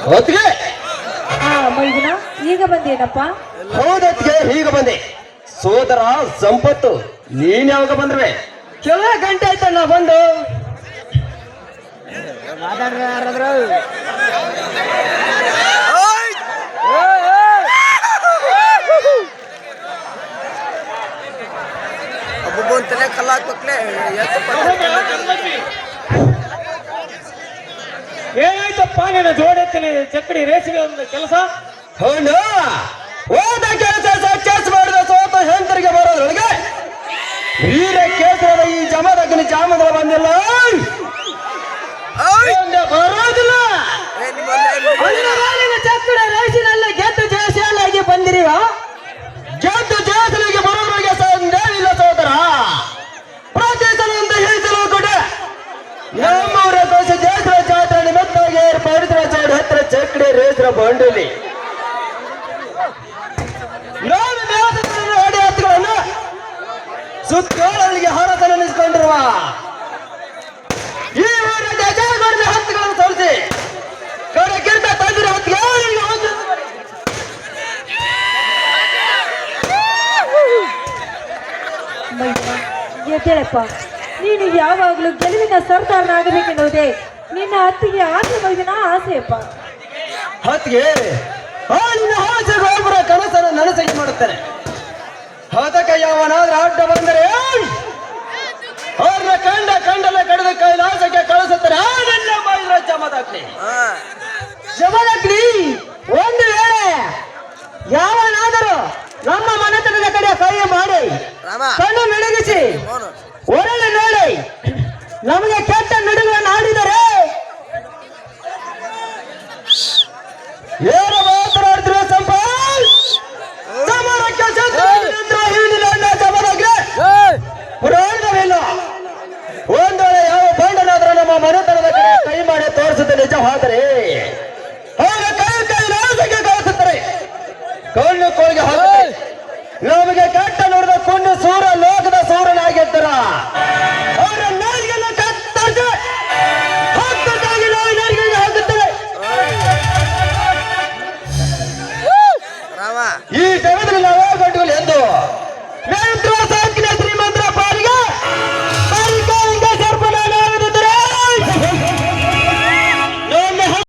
ಹೊತ್ತಿಗೆ ಮೈದುನ ಈಗ ಬಂದೇನಪ್ಪ? ಹೌದತ್ತಿಗೆ ಈಗ ಬಂದೆ. ಸೋದರ ಸಂಪತ್ತು ನೀನ್ ಯಾವಾಗ ಬಂದ್ರೆ? ಕೆಲ ಗಂಟೆ ಆಯ್ತಣ್ಣ ಬಂದು. ಒಬ್ಬೊಬ್ಬಂತಲೇ ಕಲ್ಲಾಕ್ಬೇಕ್ಲೆ ಏನಾಯ್ತಪ್ಪ ನಿನ್ನ ಜೋಡೆತ್ತಿನ ಚಕ್ಕಡಿ ರೇಸಿಗೆ ಒಂದು ಕೆಲಸ? ಹೌದು, ಹೋದ ಕೆಲಸ ಸಕ್ಸಸ್ ಮಾಡಿದ ಸೋತ ಹೆಂತರಿಗೆ ಬರೋದ್ರೊಳಗೆ ವೀರ ಕೇಸರದ ಈ ಜಮದಗ್ನಿ ಜಾಮದ ಬಂದಿಲ್ಲ ಬರೋದಿಲ್ಲ. ಚಕ್ಕಡ ರೇಸಿನಲ್ಲಿ ಗೆದ್ದು ಜಯಶಾಲಾಗಿ ಬಂದಿರಿವ. ಗೆದ್ದು ಜಯಶಾಲಿಗೆ ಬರೋದ್ರಿಗೆ ಸಂದೇಹಿಲ್ಲ ಸೋದರ. ಪ್ರತಿ ಸಲ ಅಂತ ಹೇಳಿಸಲು ಕೂಡ ನಮ್ಮೂರ ಕೋಶ ಜಯಶ್ರ ಜಾತ್ರೆ ನಿಮಿತ್ತಾಗಿ ಏರ್ಪಡಿಸಿದ ಚೌಡ ಹತ್ರ ಚಕ್ಕಡಿ ರೇಸ್ರ ಬಂಡಲಿ ನೋಡಿ ಹತ್ತುಗಳನ್ನು ಸುತ್ತೋಳಲ್ಲಿಗೆ ಹೊರತನ ನಿಂತ್ಕೊಂಡಿರುವ ಈ ಊರ ಜಯಗೌಡನ ಹತ್ತುಗಳನ್ನು ತೋರಿಸಿ ಕಡೆಗಿಂತ ತಂದಿರ ಹತ್ತಿಗೆ ಎದ್ದೇಳಪ್ಪ, ನೀನು ಯಾವಾಗಲೂ ಗೆಲುವಿನ ಸರ್ದಾರನಾಗಬೇಕೆನ್ನುವುದೇ ನಿನ್ನ ಅತ್ತಿಗೆ ಆಸೆ ಮೈದಿನ ಆಸೆಯಪ್ಪ. ಹತ್ತಿಗೆ ಹಾಲಿನ ಹಾಸೆ ಗೋಪುರ ಕನಸನ್ನು ನನಸಿಗೆ ಮಾಡುತ್ತೇನೆ. ಅದಕ್ಕೆ ಯಾವನಾದ್ರೂ ಅಡ್ಡ ಬಂದರೆ ಅವ್ರನ್ನ ಕಂಡಲ್ಲ ಕಡಿದು ಕೈಲಾಸಕ್ಕೆ ಕಳಿಸುತ್ತಾರೆ. ಅದೆಲ್ಲ ಮಾಡಿದ್ರ ಜಮದಗ್ನಿ. ಜಮದಗ್ನಿ ಒಂದು ವೇಳೆ ಯಾವನಾದರೂ ನಮ್ಮ ಮನೆತನದ ಕಡೆ ಕೈ ಮಾಡಿ ಕಣ್ಣು ಮಿಣಗಿಸಿ ಒರಳು ನೋಡಿ ನಮಗೆ ಕೆಟ್ಟ ಮಿಡುಗಳನ್ನು ಆಡಿದರೆ ಏನು ಮಾತನಾಡ್ತಿರೋ ಸಂಪಾಲ್ ಸಮರಕ್ಕೆ ಪುರಾಣವಿಲ್ಲ. ಒಂದು ವೇಳೆ ಯಾವ ಬಂಡನಾದ್ರೂ ನಮ್ಮ ಮನೆತನದ ಕಡೆ ಕೈ ಮಾಡಿ ತೋರಿಸುತ್ತೆ ನಿಜವಾದರೆ ಅವರ ಕೈ ನಾಶಕ್ಕೆ ಕಳಿಸುತ್ತಾರೆ. ಕಣ್ಣು ಕೋಳಿಗೆ ಹಾಕುತ್ತಾರೆ. ನಮಗೆ ಕೆಟ್ಟ ನೋಡಿದ ಕೊಂಡು ಸೂರ ಲೋಕದ ಸೂರನಾಗಿದ್ದರ ಅವರ ನಾಲಿಗೆಲ್ಲ ಕತ್ತರಿಸಿ ಹತ್ತಕ್ಕಾಗಿ ನಾಲಿಗೆಗೆ ಹಾಕುತ್ತಾರೆ. ಈ ಜಗದಲ್ಲಿ ನಾವೇ ಗಂಟುಗಳು ಎಂದು